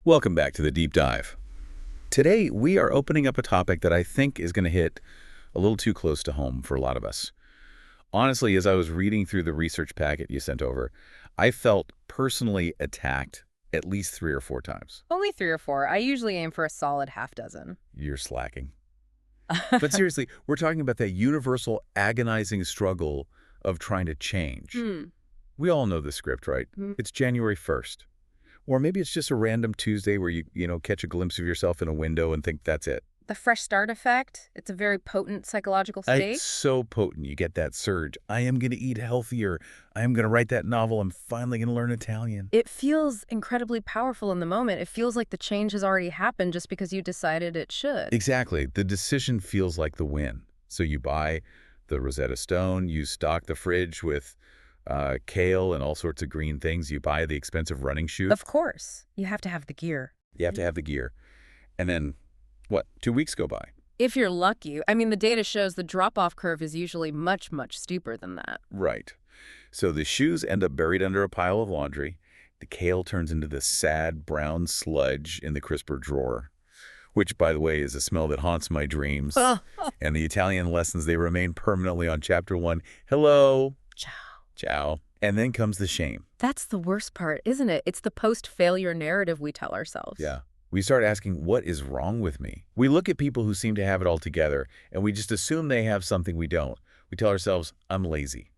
Welcome back to the Deep Dive. Today, we are opening up a topic that I think is going to hit a little too close to home for a lot of us. Honestly, as I was reading through the research packet you sent over, I felt personally attacked at least 3 or 4 times. Only 3 or 4. I usually aim for a solid half dozen. You're slacking. But seriously, we're talking about that universal agonizing struggle of trying to change. We all know the script, right? It's January 1st. Or maybe it's just a random Tuesday where you catch a glimpse of yourself in a window and think that's it. The fresh start effect, it's a very potent psychological state. It's so potent. You get that surge. I am going to eat healthier. I am going to write that novel. I'm finally going to learn Italian. It feels incredibly powerful in the moment. It feels like the change has already happened just because you decided it should. Exactly. The decision feels like the win. So you buy the Rosetta Stone. You stock the fridge with kale and all sorts of green things. You buy the expensive running shoes. Of course. You have to have the gear. You have to have the gear. And then, what, 2 weeks go by? If you're lucky. I mean, the data shows the drop-off curve is usually much, much steeper than that. Right. So the shoes end up buried under a pile of laundry. The kale turns into this sad brown sludge in the crisper drawer, which, by the way, is a smell that haunts my dreams. And the Italian lessons, they remain permanently on chapter 1. Hello. Ciao. Ciao. And then comes the shame. That's the worst part, isn't it? It's the post-failure narrative we tell ourselves. Yeah. We start asking, what is wrong with me? We look at people who seem to have it all together, and we just assume they have something we don't. We tell ourselves, I'm lazy.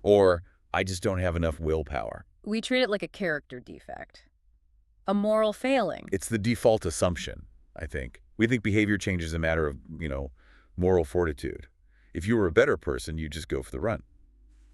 Or, I just don't have enough willpower. We treat it like a character defect. A moral failing. It's the default assumption, I think. We think behavior change is a matter of, moral fortitude. If you were a better person, you'd just go for the run.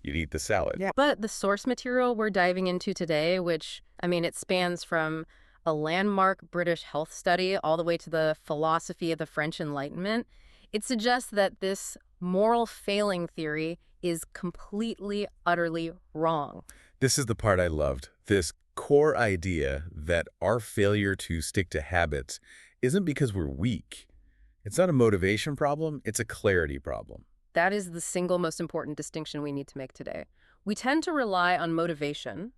You'd eat the salad. Yeah. But the source material we're diving into today, which, it spans from a landmark British health study all the way to the philosophy of the French Enlightenment, it suggests that this moral failing theory is completely, utterly wrong. This is the part I loved. This core idea that our failure to stick to habits isn't because we're weak. It's not a motivation problem, it's a clarity problem. That is the single most important distinction we need to make today. We tend to rely on motivation,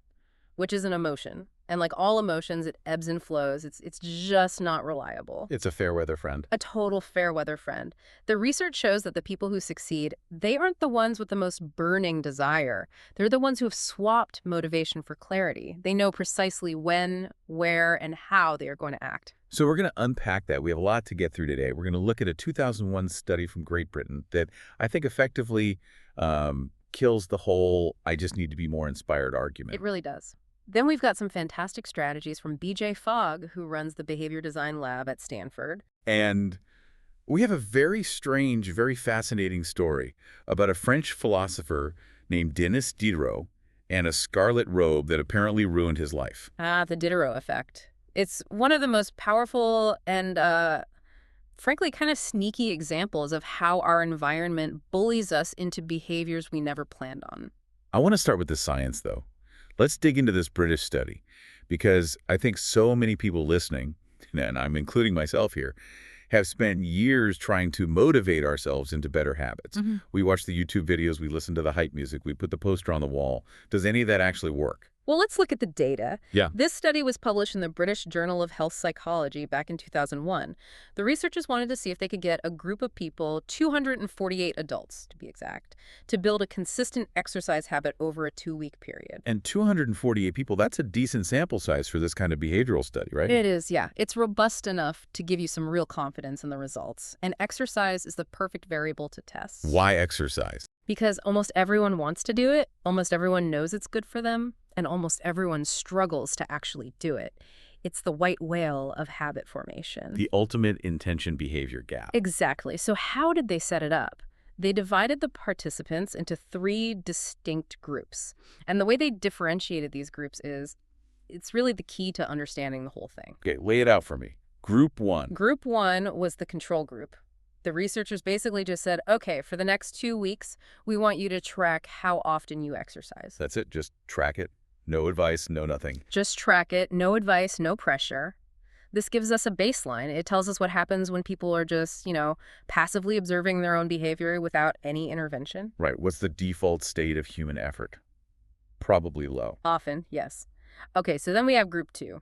which is an emotion. And like all emotions, it ebbs and flows. It's just not reliable. It's a fair weather friend. A total fair weather friend. The research shows that the people who succeed, they aren't the ones with the most burning desire. They're the ones who have swapped motivation for clarity. They know precisely when, where, and how they are going to act. So we're going to unpack that. We have a lot to get through today. We're going to look at a 2001 study from Great Britain that I think effectively kills the whole I just need to be more inspired argument. It really does. Then we've got some fantastic strategies from BJ Fogg, who runs the Behavior Design Lab at Stanford. And we have a very strange, very fascinating story about a French philosopher named Denis Diderot and a scarlet robe that apparently ruined his life. The Diderot effect. It's one of the most powerful and, frankly, kind of sneaky examples of how our environment bullies us into behaviors we never planned on. I want to start with the science, though. Let's dig into this British study, because I think so many people listening, and I'm including myself here, have spent years trying to motivate ourselves into better habits. We watch the YouTube videos, we listen to the hype music, we put the poster on the wall. Does any of that actually work? Well, let's look at the data. Yeah. This study was published in the British Journal of Health Psychology back in 2001. The researchers wanted to see if they could get a group of people, 248 adults to be exact, to build a consistent exercise habit over a 2-week period. And 248 people, that's a decent sample size for this kind of behavioral study, right? It is, yeah. It's robust enough to give you some real confidence in the results. And exercise is the perfect variable to test. Why exercise? Because almost everyone wants to do it, almost everyone knows it's good for them, and almost everyone struggles to actually do it. It's the white whale of habit formation. The ultimate intention-behavior gap. Exactly. So how did they set it up? They divided the participants into 3 distinct groups. And the way they differentiated these groups is, it's really the key to understanding the whole thing. Okay, lay it out for me. Group 1. Group 1 was the control group. The researchers basically just said, okay, for the next 2 weeks, we want you to track how often you exercise. That's it. Just track it. No advice, no nothing. Just track it. No advice, no pressure. This gives us a baseline. It tells us what happens when people are just, passively observing their own behavior without any intervention. Right. What's the default state of human effort? Probably low. Often, yes. Okay, so then we have group 2.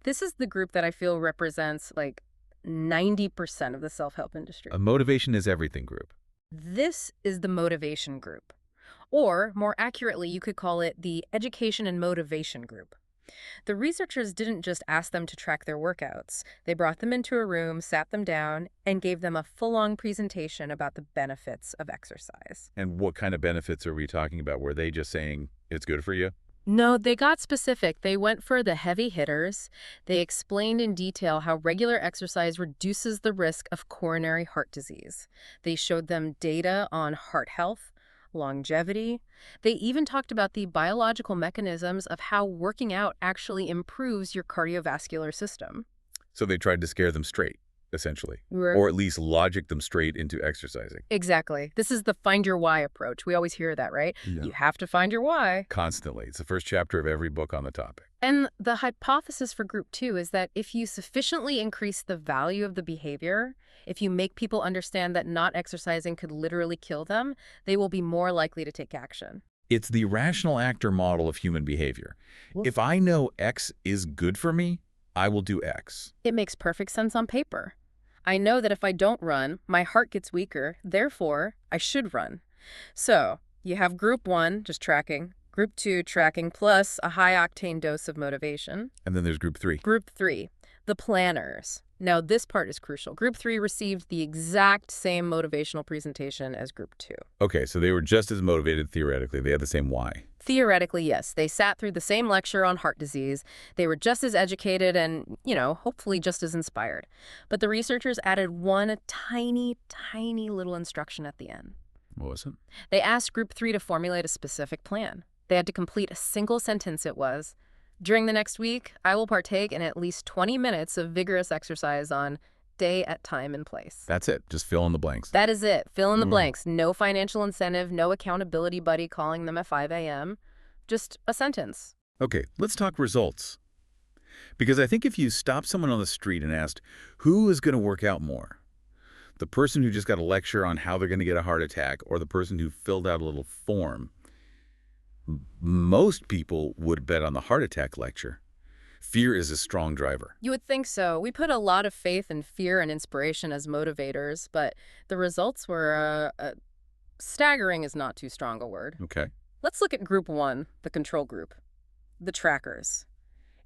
This is the group that I feel represents like 90% of the self-help industry. A motivation is everything group. This is the motivation group. Or, more accurately, you could call it the education and motivation group. The researchers didn't just ask them to track their workouts. They brought them into a room, sat them down, and gave them a full-on presentation about the benefits of exercise. And what kind of benefits are we talking about? Were they just saying it's good for you? No, they got specific. They went for the heavy hitters. They explained in detail how regular exercise reduces the risk of coronary heart disease. They showed them data on heart health, longevity. They even talked about the biological mechanisms of how working out actually improves your cardiovascular system. So they tried to scare them straight, essentially. Right. Or at least logic them straight into exercising. Exactly. This is the find your why approach. We always hear that, right? Yeah. You have to find your why. Constantly. It's the first chapter of every book on the topic. And the hypothesis for group 2 is that if you sufficiently increase the value of the behavior, if you make people understand that not exercising could literally kill them, they will be more likely to take action. It's the rational actor model of human behavior. If I know X is good for me, I will do X. It makes perfect sense on paper. I know that if I don't run, my heart gets weaker, therefore, I should run. So, you have group 1, just tracking, group 2, tracking, plus a high-octane dose of motivation. And then there's group 3. Group 3, the planners. Now, this part is crucial. Group 3 received the exact same motivational presentation as Group 2. Okay, so they were just as motivated theoretically. They had the same why. Theoretically, yes. They sat through the same lecture on heart disease. They were just as educated and, hopefully just as inspired. But the researchers added one tiny, tiny little instruction at the end. What was it? They asked Group 3 to formulate a specific plan. They had to complete a single sentence. It was, during the next week, I will partake in at least 20 minutes of vigorous exercise on day at time and place. That's it. Just fill in the blanks. That is it. Fill in the blanks. No financial incentive, no accountability buddy calling them at 5 a.m. Just a sentence. Okay, let's talk results. Because I think if you stop someone on the street and asked, who is going to work out more? The person who just got a lecture on how they're going to get a heart attack or the person who filled out a little form, most people would bet on the heart attack lecture. Fear is a strong driver. You would think so. We put a lot of faith in fear and inspiration as motivators, but the results were staggering is not too strong a word. Okay. Let's look at Group 1, the control group, the trackers.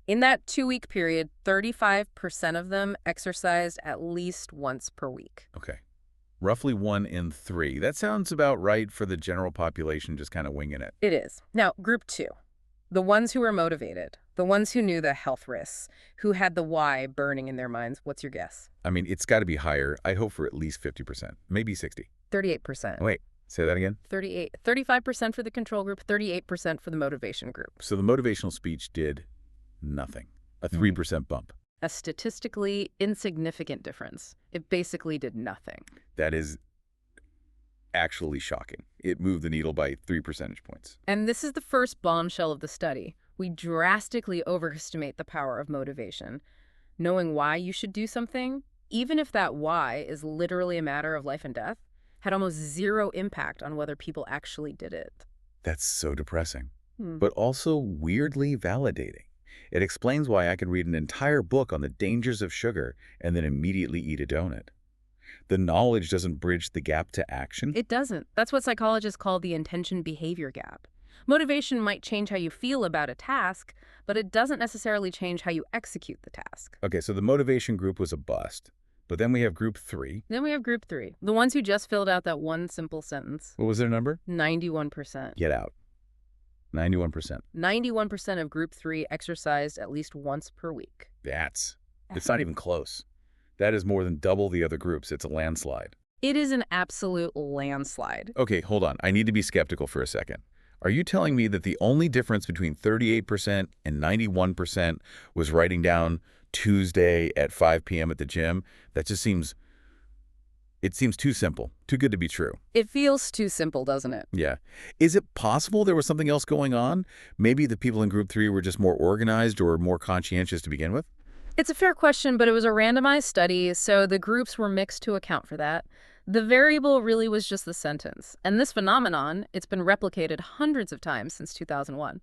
In that 2-week period, 35% of them exercised at least once per week. Okay. Roughly 1 in 3. That sounds about right for the general population just kind of winging it. It is. Now, Group 2, the ones who were motivated, the ones who knew the health risks, who had the why burning in their minds. What's your guess? I mean, it's got to be higher. I hope for at least 50%, maybe 60. 38%. Wait, say that again? 35% for the control group, 38% for the motivation group. So the motivational speech did nothing. A 3% bump. A statistically insignificant difference. It basically did nothing. That is actually shocking. It moved the needle by 3 percentage points. And this is the first bombshell of the study. We drastically overestimate the power of motivation. Knowing why you should do something, even if that why is literally a matter of life and death, had almost zero impact on whether people actually did it. That's so depressing, but also weirdly validating. It explains why I can read an entire book on the dangers of sugar and then immediately eat a donut. The knowledge doesn't bridge the gap to action. It doesn't. That's what psychologists call the intention-behavior gap. Motivation might change how you feel about a task, but it doesn't necessarily change how you execute the task. Okay, so the motivation group was a bust. But then we have group 3. Then we have Group 3, the ones who just filled out that one simple sentence. What was their number? 91%. Get out. 91%. 91% of Group 3 exercised at least once per week. It's not even close. That is more than double the other groups. It's a landslide. It is an absolute landslide. Okay, hold on. I need to be skeptical for a second. Are you telling me that the only difference between 38% and 91% was writing down Tuesday at 5 p.m. at the gym? That just seems too simple, too good to be true. It feels too simple, doesn't it? Yeah. Is it possible there was something else going on? Maybe the people in Group 3 were just more organized or more conscientious to begin with? It's a fair question, but it was a randomized study, so the groups were mixed to account for that. The variable really was just the sentence. And this phenomenon, it's been replicated hundreds of times since 2001.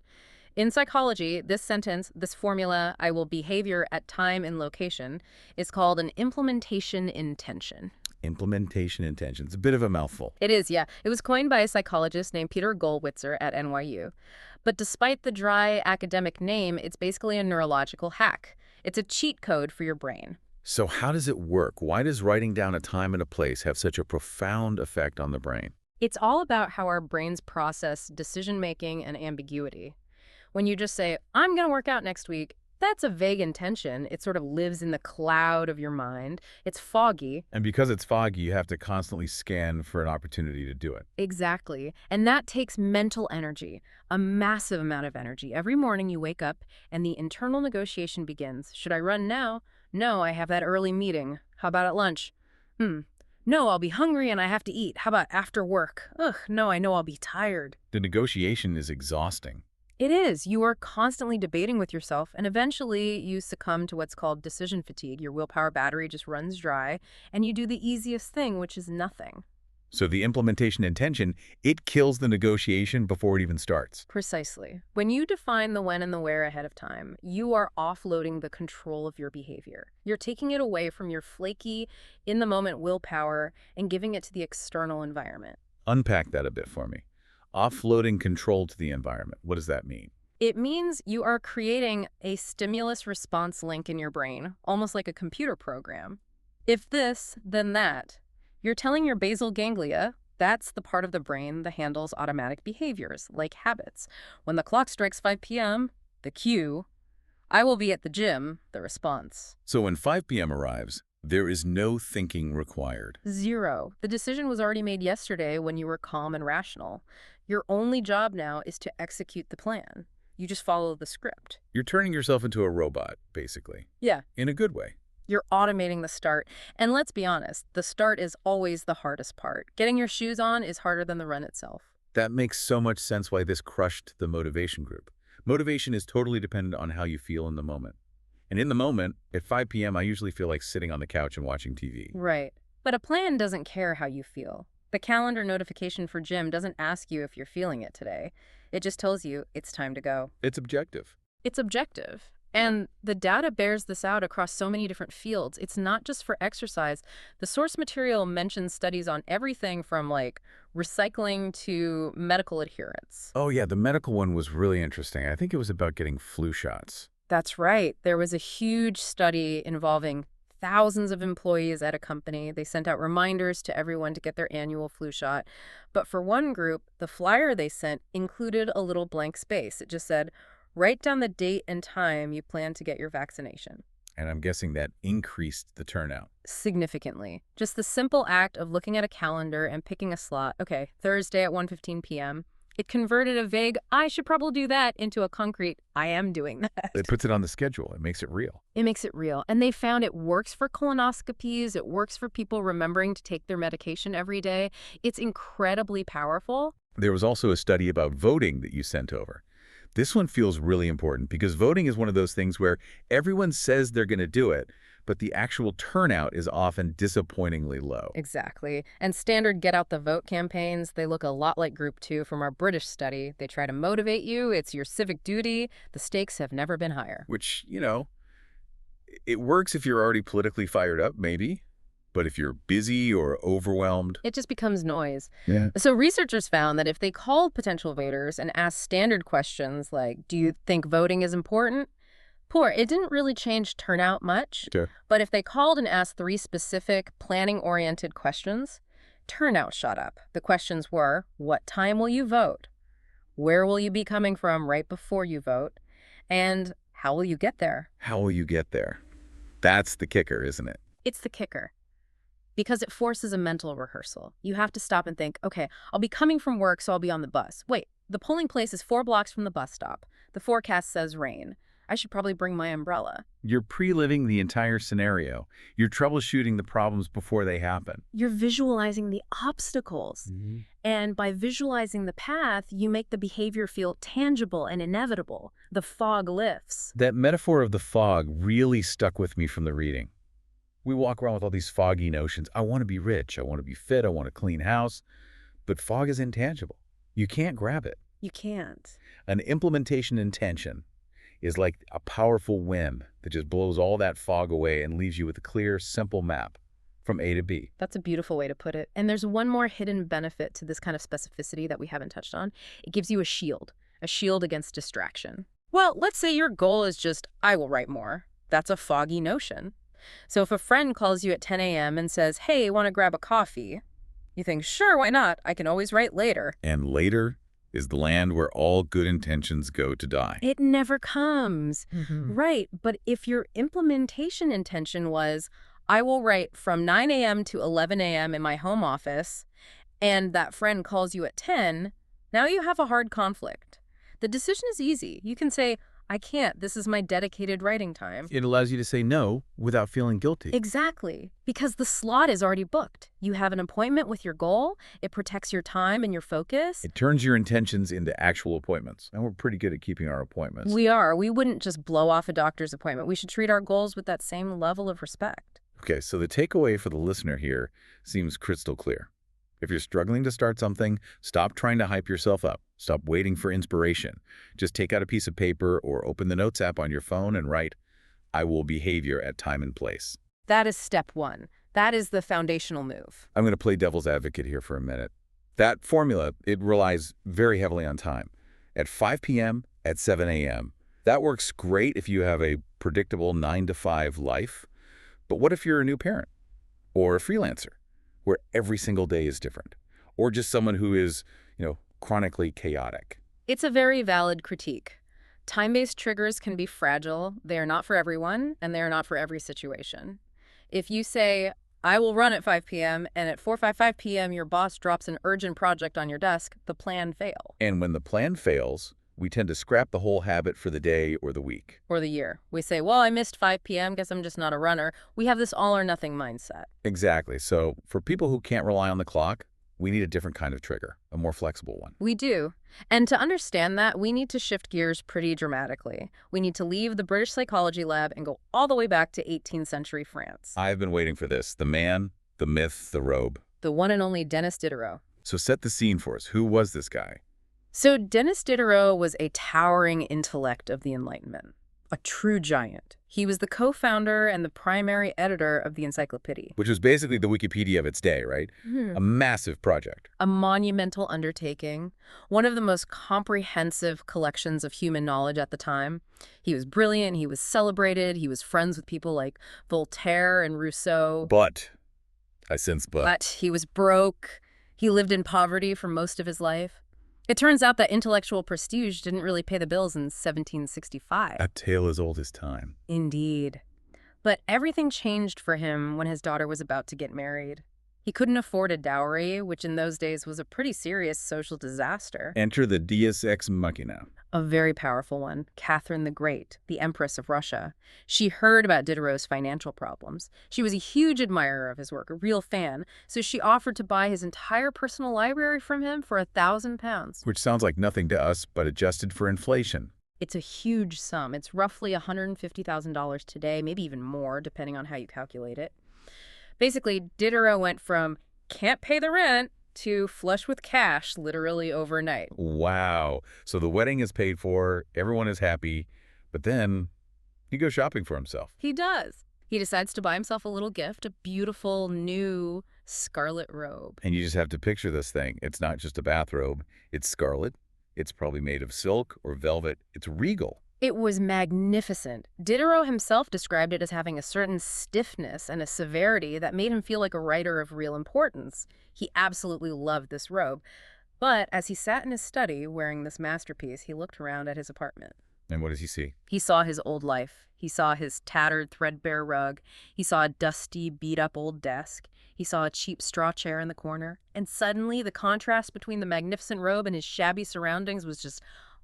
In psychology, this sentence, this formula, I will behavior at time and location, is called an implementation intention. Implementation intention. It's a bit of a mouthful. It is, yeah. It was coined by a psychologist named Peter Gollwitzer at NYU. But despite the dry academic name, it's basically a neurological hack. It's a cheat code for your brain. So how does it work? Why does writing down a time and a place have such a profound effect on the brain? It's all about how our brains process decision-making and ambiguity. When you just say, I'm going to work out next week, that's a vague intention. It sort of lives in the cloud of your mind. It's foggy. And because it's foggy, you have to constantly scan for an opportunity to do it. Exactly. And that takes mental energy, a massive amount of energy. Every morning you wake up and the internal negotiation begins. Should I run now? No, I have that early meeting. How about at lunch? No, I'll be hungry and I have to eat. How about after work? Ugh, no, I know I'll be tired. The negotiation is exhausting. It is. You are constantly debating with yourself, and eventually you succumb to what's called decision fatigue. Your willpower battery just runs dry, and you do the easiest thing, which is nothing. So the implementation intention, it kills the negotiation before it even starts. Precisely. When you define the when and the where ahead of time, you are offloading the control of your behavior. You're taking it away from your flaky, in-the-moment willpower and giving it to the external environment. Unpack that a bit for me. Offloading control to the environment. What does that mean? It means you are creating a stimulus-response link in your brain, almost like a computer program. If this, then that. You're telling your basal ganglia, that's the part of the brain that handles automatic behaviors, like habits. When the clock strikes 5 p.m., the cue, I will be at the gym, the response. So when 5 p.m. arrives, there is no thinking required. Zero. The decision was already made yesterday when you were calm and rational. Your only job now is to execute the plan. You just follow the script. You're turning yourself into a robot, basically. Yeah. In a good way. You're automating the start. And let's be honest, the start is always the hardest part. Getting your shoes on is harder than the run itself. That makes so much sense why this crushed the motivation group. Motivation is totally dependent on how you feel in the moment. And in the moment, at 5 p.m., I usually feel like sitting on the couch and watching TV. Right. But a plan doesn't care how you feel. The calendar notification for gym doesn't ask you if you're feeling it today. It just tells you it's time to go. It's objective. It's objective. And the data bears this out across so many different fields. It's not just for exercise. The source material mentions studies on everything from like recycling to medical adherence. Oh yeah, the medical one was really interesting. I think it was about getting flu shots. That's right. There was a huge study involving thousands of employees at a company. They sent out reminders to everyone to get their annual flu shot. But for one group, the flyer they sent included a little blank space. It just said, write down the date and time you plan to get your vaccination. And I'm guessing that increased the turnout. Significantly. Just the simple act of looking at a calendar and picking a slot, okay, Thursday at 1:15 p.m., it converted a vague, I should probably do that, into a concrete, I am doing that. It puts it on the schedule. It makes it real. It makes it real. And they found it works for colonoscopies. It works for people remembering to take their medication every day. It's incredibly powerful. There was also a study about voting that you sent over. This one feels really important because voting is one of those things where everyone says they're going to do it, but the actual turnout is often disappointingly low. Exactly. And standard get out the vote campaigns, they look a lot like Group 2 from our British study. They try to motivate you. It's your civic duty. The stakes have never been higher. Which, it works if you're already politically fired up, maybe. But if you're busy or overwhelmed... It just becomes noise. Yeah. So researchers found that if they called potential voters and asked standard questions like, do you think voting is important? It didn't really change turnout much. Sure. But if they called and asked 3 specific planning-oriented questions, turnout shot up. The questions were, what time will you vote? Where will you be coming from right before you vote? And how will you get there? How will you get there? That's the kicker, isn't it? It's the kicker. Because it forces a mental rehearsal. You have to stop and think, okay, I'll be coming from work, so I'll be on the bus. Wait, the polling place is 4 blocks from the bus stop. The forecast says rain. I should probably bring my umbrella. You're pre-living the entire scenario. You're troubleshooting the problems before they happen. You're visualizing the obstacles. Mm-hmm. And by visualizing the path, you make the behavior feel tangible and inevitable. The fog lifts. That metaphor of the fog really stuck with me from the reading. We walk around with all these foggy notions. I want to be rich. I want to be fit. I want a clean house. But fog is intangible. You can't grab it. You can't. An implementation intention is like a powerful wind that just blows all that fog away and leaves you with a clear, simple map from A to B. That's a beautiful way to put it. And there's one more hidden benefit to this kind of specificity that we haven't touched on. It gives you a shield against distraction. Well, let's say your goal is just, I will write more. That's a foggy notion. So if a friend calls you at 10 a.m. and says, hey, want to grab a coffee? You think, sure, why not? I can always write later. And later is the land where all good intentions go to die. It never comes. Right. But if your implementation intention was, I will write from 9 a.m. to 11 a.m. in my home office, and that friend calls you at 10, now you have a hard conflict. The decision is easy. You can say, I can't. This is my dedicated writing time. It allows you to say no without feeling guilty. Exactly. Because the slot is already booked. You have an appointment with your goal. It protects your time and your focus. It turns your intentions into actual appointments. And we're pretty good at keeping our appointments. We are. We wouldn't just blow off a doctor's appointment. We should treat our goals with that same level of respect. Okay, so the takeaway for the listener here seems crystal clear. If you're struggling to start something, stop trying to hype yourself up. Stop waiting for inspiration. Just take out a piece of paper or open the Notes app on your phone and write, I will behavior at time and place. That is step one. That is the foundational move. I'm going to play devil's advocate here for a minute. That formula, it relies very heavily on time. At 5 p.m., at 7 a.m. That works great if you have a predictable 9-to-5 life. But what if you're a new parent or a freelancer where every single day is different, or just someone who is, chronically chaotic? It's a very valid critique. Time-based triggers can be fragile. They are not for everyone, and they are not for every situation. If you say, I will run at 5 p.m., and at 4:55 p.m. your boss drops an urgent project on your desk, the plan fails. And when the plan fails, we tend to scrap the whole habit for the day or the week. Or the year. We say, well, I missed 5 p.m., guess I'm just not a runner. We have this all-or-nothing mindset. Exactly. So for people who can't rely on the clock, we need a different kind of trigger, a more flexible one. We do. And to understand that, we need to shift gears pretty dramatically. We need to leave the British psychology lab and go all the way back to 18th century France. I've been waiting for this. The man, the myth, the robe. The one and only Denis Diderot. So set the scene for us. Who was this guy? So Denis Diderot was a towering intellect of the Enlightenment, a true giant. He was the co-founder and the primary editor of the Encyclopedia. Which was basically the Wikipedia of its day, right? A massive project. A monumental undertaking, one of the most comprehensive collections of human knowledge at the time. He was brilliant, he was celebrated, he was friends with people like Voltaire and Rousseau. But, I sense but. But he was broke. He lived in poverty for most of his life. It turns out that intellectual prestige didn't really pay the bills in 1765. A tale as old as time. Indeed. But everything changed for him when his daughter was about to get married. He couldn't afford a dowry, which in those days was a pretty serious social disaster. Enter the Deus Ex Machina. A very powerful one, Catherine the Great, the Empress of Russia. She heard about Diderot's financial problems. She was a huge admirer of his work, a real fan, so she offered to buy his entire personal library from him for £1,000. Which sounds like nothing to us, but adjusted for inflation. It's a huge sum. It's roughly $150,000 today, maybe even more, depending on how you calculate it. Basically, Diderot went from can't pay the rent to flush with cash literally overnight. Wow. So the wedding is paid for, everyone is happy, but then he goes shopping for himself. He does. He decides to buy himself a little gift, a beautiful new scarlet robe. And you just have to picture this thing. It's not just a bathrobe. It's scarlet. It's probably made of silk or velvet. It's regal. It was magnificent. Diderot himself described it as having a certain stiffness and a severity that made him feel like a writer of real importance. He absolutely loved this robe. But as he sat in his study wearing this masterpiece, he looked around at his apartment. And what does he see? He saw his old life. He saw his tattered, threadbare rug. He saw a dusty, beat-up old desk. He saw a cheap straw chair in the corner. And suddenly, the contrast between the magnificent robe and his shabby surroundings was just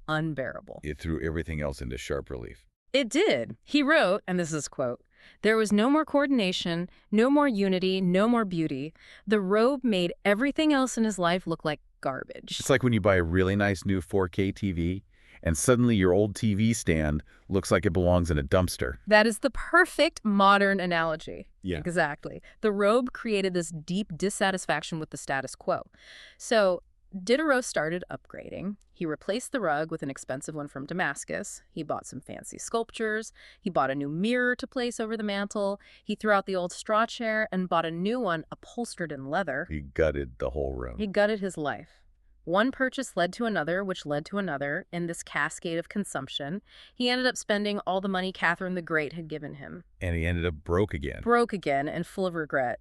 unbearable. It threw everything else into sharp relief. It did. He wrote, and this is a quote, "There was no more coordination, no more unity, no more beauty. The robe made everything else in his life look like garbage." It's like when you buy a really nice new 4K TV, and suddenly your old TV stand looks like it belongs in a dumpster. That is the perfect modern analogy. Yeah. Exactly. The robe created this deep dissatisfaction with the status quo. So Diderot started upgrading. He replaced the rug with an expensive one from Damascus. He bought some fancy sculptures. He bought a new mirror to place over the mantel. He threw out the old straw chair and bought a new one upholstered in leather. He gutted the whole room. He gutted his life. One purchase led to another, which led to another. In this cascade of consumption, he ended up spending all the money Catherine the Great had given him. And he ended up broke again. Broke again and full of regret.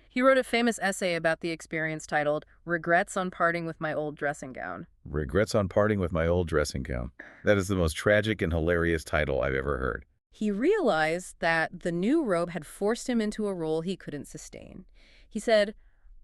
He wrote a famous essay about the experience titled, "Regrets on Parting with My Old Dressing Gown." Regrets on parting with my old dressing gown. That is the most tragic and hilarious title I've ever heard. He realized that the new robe had forced him into a role he couldn't sustain. He said,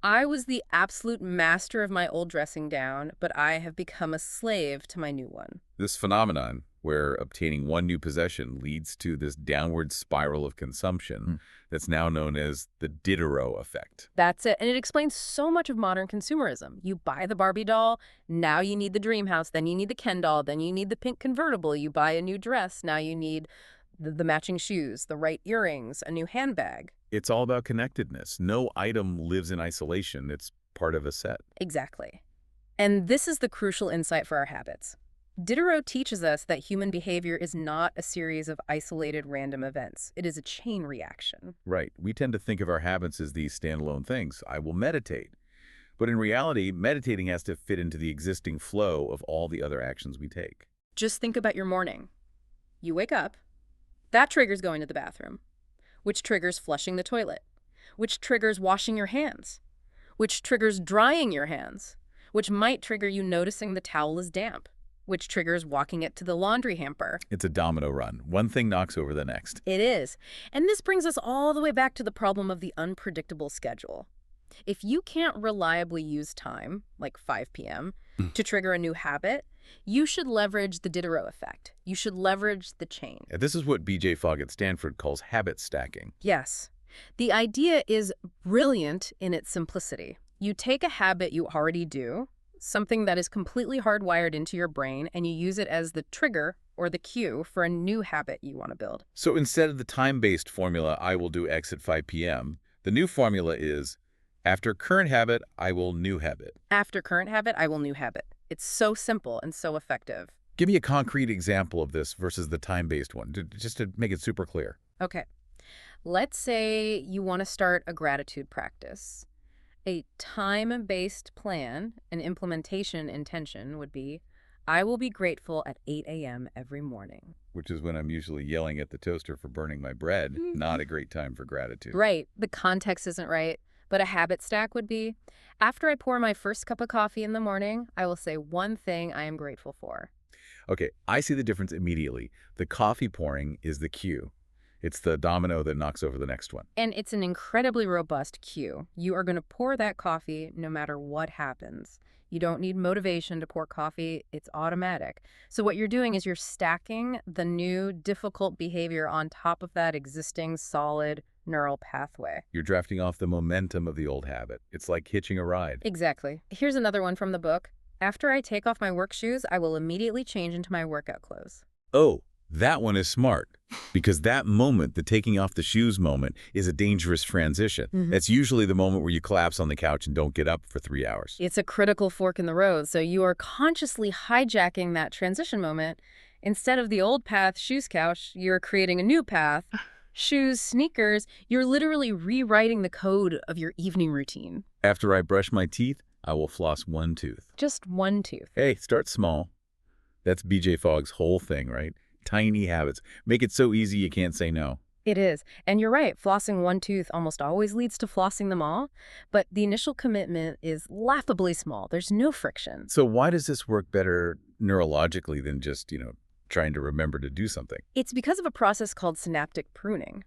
"I was the absolute master of my old dressing gown, but I have become a slave to my new one." This phenomenon, where obtaining one new possession leads to this downward spiral of consumption that's now known as the Diderot effect. That's it. And it explains so much of modern consumerism. You buy the Barbie doll, now you need the dream house, then you need the Ken doll, then you need the pink convertible. You buy a new dress, now you need the matching shoes, the right earrings, a new handbag. It's all about connectedness. No item lives in isolation. It's part of a set. Exactly. And this is the crucial insight for our habits. Diderot teaches us that human behavior is not a series of isolated random events. It is a chain reaction. Right. We tend to think of our habits as these standalone things. I will meditate. But in reality, meditating has to fit into the existing flow of all the other actions we take. Just think about your morning. You wake up. That triggers going to the bathroom, which triggers flushing the toilet, which triggers washing your hands, which triggers drying your hands, which might trigger you noticing the towel is damp, which triggers walking it to the laundry hamper. It's a domino run. One thing knocks over the next. It is. And this brings us all the way back to the problem of the unpredictable schedule. If you can't reliably use time, like 5 p.m., to trigger a new habit, you should leverage the Diderot effect. You should leverage the chain. This is what B.J. Fogg at Stanford calls habit stacking. Yes. The idea is brilliant in its simplicity. You take a habit you already do, something that is completely hardwired into your brain, and you use it as the trigger or the cue for a new habit you want to build. So instead of the time-based formula, I will do X at 5 p.m., the new formula is, after current habit, I will new habit. After current habit, I will new habit. It's so simple and so effective. Give me a concrete example of this versus the time-based one, just to make it super clear. Okay. Let's say you want to start a gratitude practice. A time-based plan, an implementation intention would be, I will be grateful at 8 a.m. every morning. Which is when I'm usually yelling at the toaster for burning my bread. Not a great time for gratitude. Right. The context isn't right. But a habit stack would be, after I pour my first cup of coffee in the morning, I will say one thing I am grateful for. Okay, I see the difference immediately. The coffee pouring is the cue. It's the domino that knocks over the next one. And it's an incredibly robust cue. You are going to pour that coffee no matter what happens. You don't need motivation to pour coffee. It's automatic. So what you're doing is you're stacking the new difficult behavior on top of that existing solid neural pathway. You're drafting off the momentum of the old habit. It's like hitching a ride. Exactly. Here's another one from the book. After I take off my work shoes, I will immediately change into my workout clothes. Oh, that one is smart. Because that moment, the taking off the shoes moment, is a dangerous transition. That's usually the moment where you collapse on the couch and don't get up for 3 hours. It's a critical fork in the road, so you are consciously hijacking that transition moment. Instead of the old path, shoes couch, you're creating a new path. Shoes, sneakers, you're literally rewriting the code of your evening routine. After I brush my teeth, I will floss one tooth. Just one tooth. Hey, start small. That's B.J. Fogg's whole thing, right? Tiny habits. Make it so easy you can't say no. It is. And you're right, flossing one tooth almost always leads to flossing them all. But the initial commitment is laughably small. There's no friction. So why does this work better neurologically than just, trying to remember to do something? It's because of a process called synaptic pruning.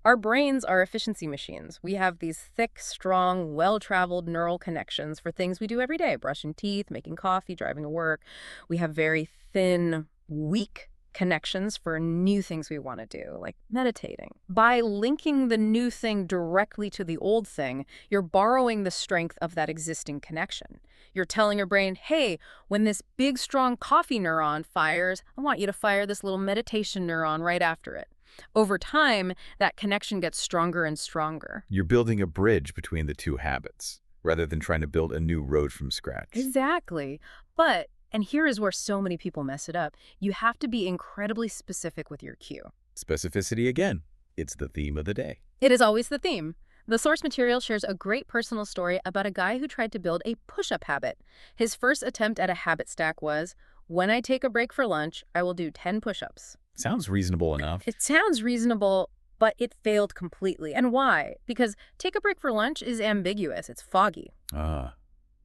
Our brains are efficiency machines. We have these thick, strong, well-traveled neural connections for things we do every day, brushing teeth, making coffee, driving to work. We have very thin, weak connections for new things we want to do, like meditating. By linking the new thing directly to the old thing, you're borrowing the strength of that existing connection. You're telling your brain, hey, when this big, strong coffee neuron fires, I want you to fire this little meditation neuron right after it. Over time, that connection gets stronger and stronger. You're building a bridge between the two habits. rather than trying to build a new road from scratch. Exactly. But, and here is where so many people mess it up, you have to be incredibly specific with your cue. Specificity again. It's the theme of the day. It is always the theme. The source material shares a great personal story about a guy who tried to build a push-up habit. His first attempt at a habit stack was, when I take a break for lunch, I will do 10 push-ups. Sounds reasonable enough. It sounds reasonable, but it failed completely. And why? Because take a break for lunch is ambiguous. It's foggy. Ah.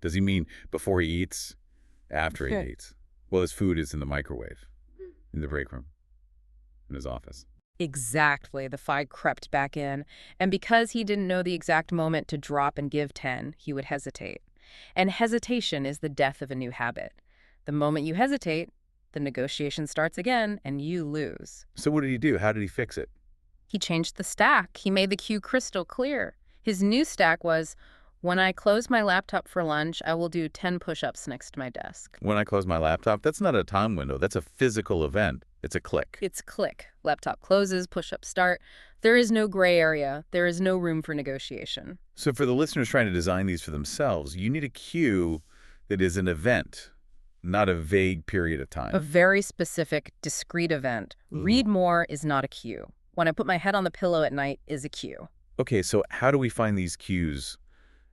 Does he mean before he eats? After he eats? Well, his food is in the microwave, in the break room, in his office. Exactly. The fog crept back in. And because he didn't know the exact moment to drop and give 10, he would hesitate. And hesitation is the death of a new habit. The moment you hesitate, the negotiation starts again and you lose. So what did he do? How did he fix it? He changed the stack. He made the cue crystal clear. His new stack was, when I close my laptop for lunch, I will do 10 push-ups next to my desk. When I close my laptop, that's not a time window. That's a physical event. It's a click. It's click. Laptop closes, push-ups start. There is no gray area. There is no room for negotiation. So for the listeners trying to design these for themselves, you need a cue that is an event, not a vague period of time. A very specific, discrete event. Read more is not a cue. When I put my head on the pillow at night is a cue. Okay, so how do we find these cues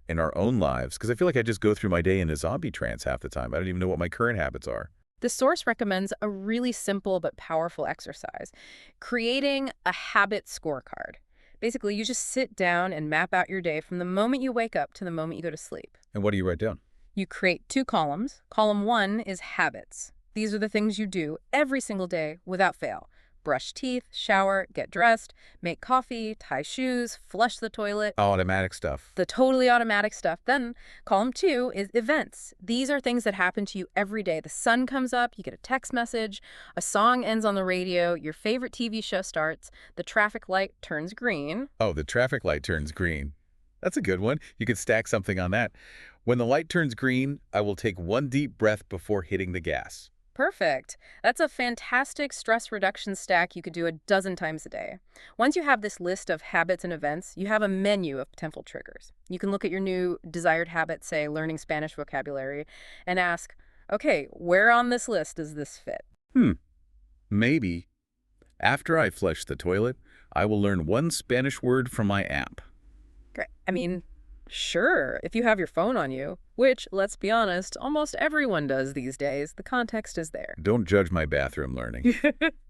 in our own lives? Because I feel like I just go through my day in a zombie trance half the time. I don't even know what my current habits are. The source recommends a really simple but powerful exercise, creating a habit scorecard. Basically, you just sit down and map out your day from the moment you wake up to the moment you go to sleep. And what do you write down? You create 2 columns. Column 1 is habits. These are the things you do every single day without fail. Brush teeth, shower, get dressed, make coffee, tie shoes, flush the toilet. Automatic stuff. The totally automatic stuff. Then column 2 is events. These are things that happen to you every day. The sun comes up, you get a text message, a song ends on the radio, your favorite TV show starts, the traffic light turns green. Oh, the traffic light turns green. That's a good one. You could stack something on that. When the light turns green, I will take one deep breath before hitting the gas. Perfect. That's a fantastic stress reduction stack you could do a dozen times a day. Once you have this list of habits and events, you have a menu of potential triggers. You can look at your new desired habit, say learning Spanish vocabulary, and ask, okay, where on this list does this fit? Maybe. After I flush the toilet, I will learn one Spanish word from my app. Great. I mean, sure, if you have your phone on you, which, let's be honest, almost everyone does these days, the context is there. Don't judge my bathroom learning.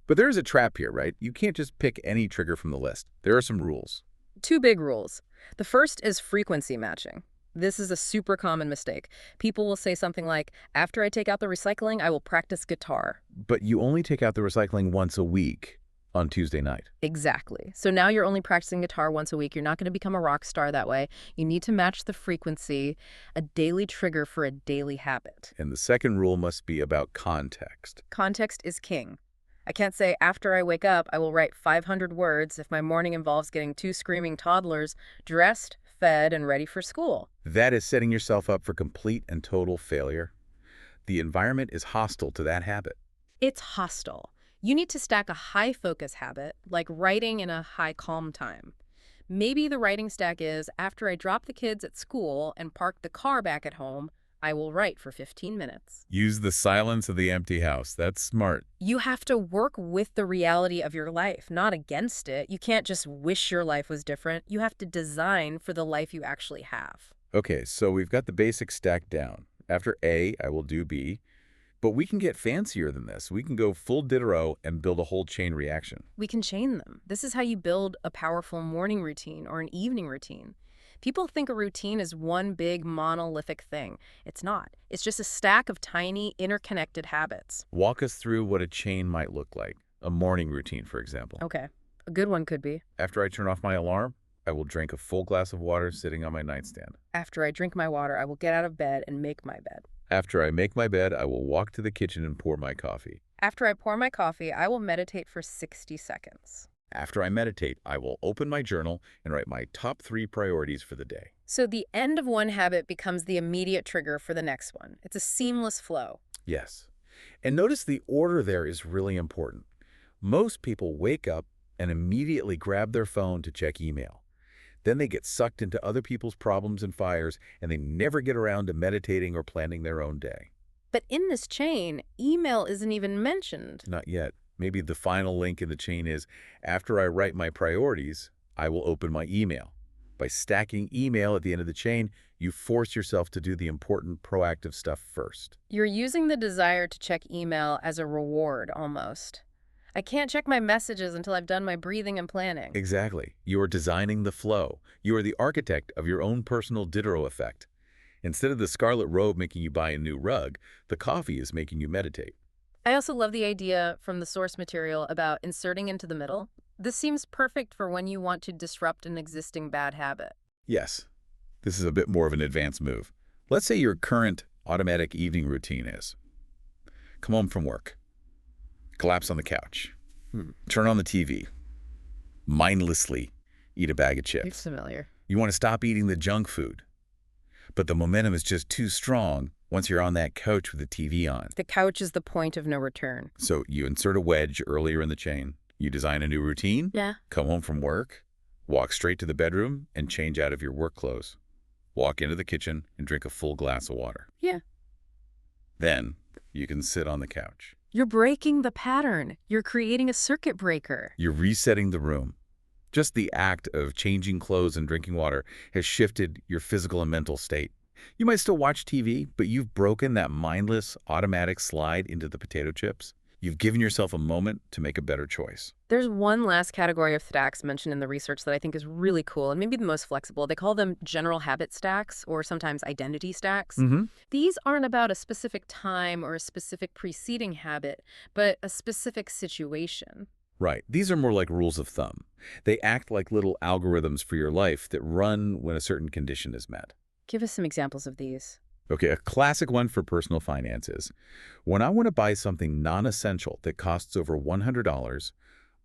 But there is a trap here, right? You can't just pick any trigger from the list. There are some rules. 2 big rules. The first is frequency matching. This is a super common mistake. People will say something like, after I take out the recycling, I will practice guitar. But you only take out the recycling once a week on Tuesday night. Exactly. So now you're only practicing guitar once a week. You're not going to become a rock star that way. You need to match the frequency, a daily trigger for a daily habit. And the second rule must be about context. Context is king. I can't say, after I wake up, I will write 500 words if my morning involves getting 2 screaming toddlers dressed, fed, and ready for school. That is setting yourself up for complete and total failure. The environment is hostile to that habit. It's hostile. You need to stack a high-focus habit, like writing in a high-calm time. Maybe the writing stack is, after I drop the kids at school and park the car back at home, I will write for 15 minutes. Use the silence of the empty house. That's smart. You have to work with the reality of your life, not against it. You can't just wish your life was different. You have to design for the life you actually have. Okay, so we've got the basics stacked down. After A, I will do B. But we can get fancier than this. We can go full Diderot and build a whole chain reaction. We can chain them. This is how you build a powerful morning routine or an evening routine. People think a routine is one big monolithic thing. It's not. It's just a stack of tiny, interconnected habits. Walk us through what a chain might look like. A morning routine, for example. Okay. A good one could be, After I turn off my alarm, I will drink a full glass of water sitting on my nightstand. after I drink my water, I will get out of bed and make my bed. After I make my bed, I will walk to the kitchen and pour my coffee. After I pour my coffee, I will meditate for 60 seconds. After I meditate, I will open my journal and write my top 3 priorities for the day. So the end of one habit becomes the immediate trigger for the next one. It's a seamless flow. Yes. And notice the order there is really important. Most people wake up and immediately grab their phone to check email. Then they get sucked into other people's problems and fires, and they never get around to meditating or planning their own day. But in this chain, email isn't even mentioned. Not yet. Maybe the final link in the chain is, after I write my priorities, I will open my email. By stacking email at the end of the chain, you force yourself to do the important proactive stuff first. You're using the desire to check email as a reward, almost. I can't check my messages until I've done my breathing and planning. Exactly. You are designing the flow. You are the architect of your own personal Diderot effect. Instead of the scarlet robe making you buy a new rug, the coffee is making you meditate. I also love the idea from the source material about inserting into the middle. This seems perfect for when you want to disrupt an existing bad habit. Yes, this is a bit more of an advanced move. Let's say your current automatic evening routine is come home from work, collapse on the couch, turn on the TV, mindlessly eat a bag of It's chips. familiar. You want to stop eating the junk food, but the momentum is just too strong once you're on that couch with the TV on. The couch is the point of no return. So you insert a wedge earlier in the chain. You design a new routine, Yeah. come home from work, walk straight to the bedroom and change out of your work clothes. Walk into the kitchen and drink a full glass of water. Yeah. Then you can sit on the couch. You're breaking the pattern. You're creating a circuit breaker. You're resetting the room. Just the act of changing clothes and drinking water has shifted your physical and mental state. You might still watch TV, but you've broken that mindless, automatic slide into the potato chips. You've given yourself a moment to make a better choice. There's one last category of stacks mentioned in the research that I think is really cool and maybe the most flexible. They call them general habit stacks or sometimes identity stacks. These aren't about a specific time or a specific preceding habit, but a specific situation. Right. These are more like rules of thumb. They act like little algorithms for your life that run when a certain condition is met. Give us some examples of these. Okay, a classic one for personal finances. When I want to buy something non-essential that costs over $100,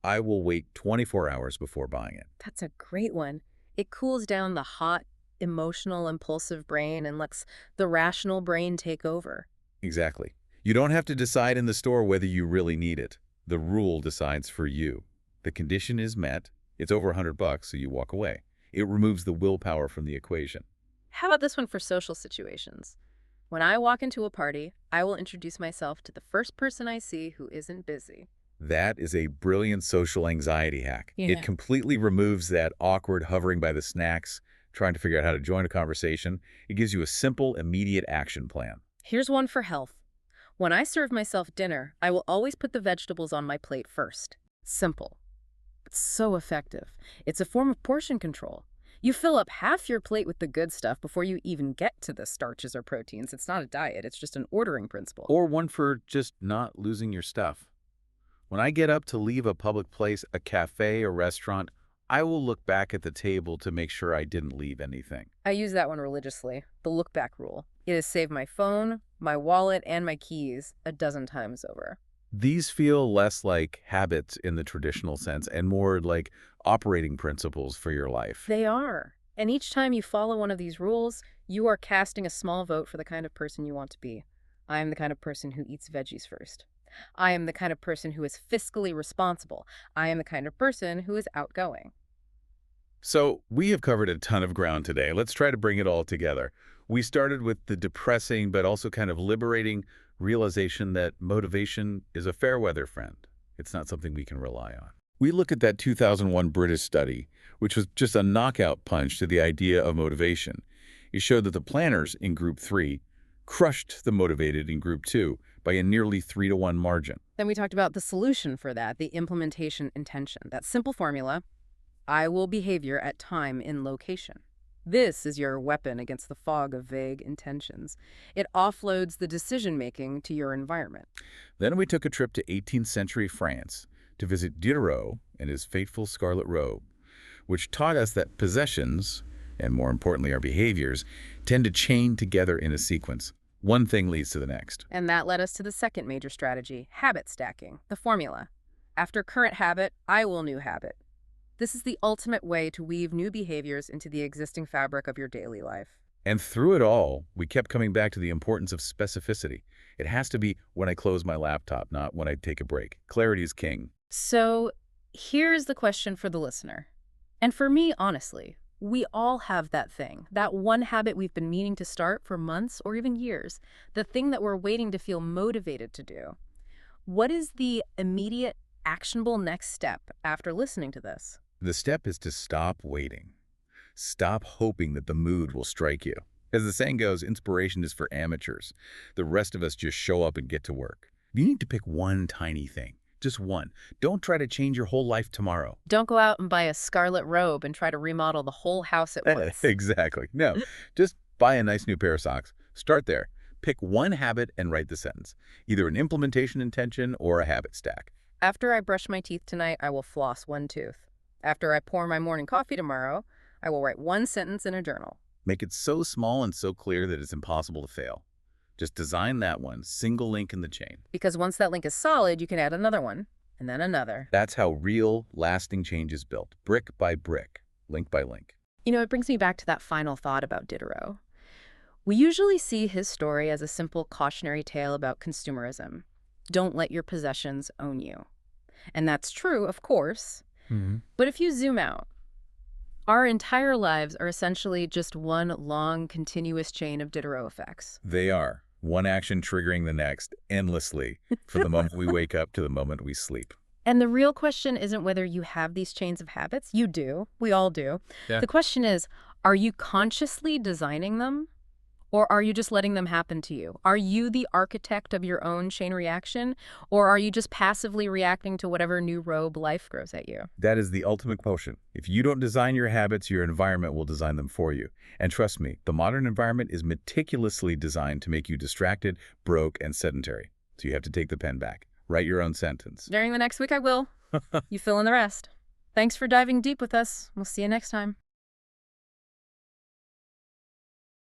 I will wait 24 hours before buying it. That's a great one. It cools down the hot, emotional, impulsive brain and lets the rational brain take over. Exactly. You don't have to decide in the store whether you really need it. The rule decides for you. The condition is met. It's over $100, so you walk away. It removes the willpower from the equation. How about this one for social situations? When I walk into a party, I will introduce myself to the first person I see who isn't busy. That is a brilliant social anxiety hack. Yeah. It completely removes that awkward hovering by the snacks, trying to figure out how to join a conversation. It gives you a simple, immediate action plan. Here's one for health. When I serve myself dinner, I will always put the vegetables on my plate first. Simple. But so effective. It's a form of portion control. You fill up half your plate with the good stuff before you even get to the starches or proteins. It's not a diet, it's just an ordering principle. Or one for just not losing your stuff. When I get up to leave a public place, a cafe or restaurant, I will look back at the table to make sure I didn't leave anything. I use that one religiously, the look back rule. It has saved my phone, my wallet, and my keys a dozen times over. These feel less like habits in the traditional sense and more like operating principles for your life. They are. And each time you follow one of these rules, you are casting a small vote for the kind of person you want to be. I am the kind of person who eats veggies first. I am the kind of person who is fiscally responsible. I am the kind of person who is outgoing. So we have covered a ton of ground today. Let's try to bring it all together. We started with the depressing but also kind of liberating realization that motivation is a fair weather friend. It's not something we can rely on. We look at that 2001 British study, which was just a knockout punch to the idea of motivation. It showed that the planners in Group 3 crushed the motivated in Group 2 by a nearly 3-to-1 margin. Then we talked about the solution for that, the implementation intention. That simple formula, I will behavior at time in location. This is your weapon against the fog of vague intentions. It offloads the decision-making to your environment. Then we took a trip to 18th century France to visit Diderot and his fateful scarlet robe, which taught us that possessions, and more importantly our behaviors, tend to chain together in a sequence. One thing leads to the next. And that led us to the second major strategy, habit stacking, the formula. After current habit, I will new habit. This is the ultimate way to weave new behaviors into the existing fabric of your daily life. And through it all, we kept coming back to the importance of specificity. It has to be when I close my laptop, not when I take a break. Clarity is king. So here's the question for the listener. And for me, honestly, We all have that thing, that one habit we've been meaning to start for months or even years, the thing that we're waiting to feel motivated to do. What is the immediate, actionable next step after listening to this? The step is to stop waiting. Stop hoping that the mood will strike you. As the saying goes, inspiration is for amateurs. The rest of us just show up and get to work. You need to pick one tiny thing. Just one. Don't try to change your whole life tomorrow. Don't go out and buy a scarlet robe and try to remodel the whole house at once. Exactly. No, just buy a nice new pair of socks. Start there. Pick one habit and write the sentence. Either an implementation intention or a habit stack. After I brush my teeth tonight, I will floss one tooth. After I pour my morning coffee tomorrow, I will write one sentence in a journal. Make it so small and so clear that it's impossible to fail. Just design that one single link in the chain. Because once that link is solid, you can add another one, and then another. That's how real, lasting change is built, brick by brick, link by link. It brings me back to that final thought about Diderot. We usually see his story as a simple cautionary tale about consumerism. Don't let your possessions own you. And that's true, of course. But if you zoom out, our entire lives are essentially just one long, continuous chain of Diderot effects. They are. One action triggering the next, endlessly, from the moment we wake up to the moment we sleep. And the real question isn't whether you have these chains of habits. You do. We all do. Yeah. The question is, are you consciously designing them? Or are you just letting them happen to you? Are you the architect of your own chain reaction? Or are you just passively reacting to whatever new robe life throws at you? That is the ultimate quotient. If you don't design your habits, your environment will design them for you. And trust me, the modern environment is meticulously designed to make you distracted, broke, and sedentary. So you have to take the pen back. Write your own sentence. During the next week, I will. You fill in the rest. Thanks for diving deep with us. We'll see you next time.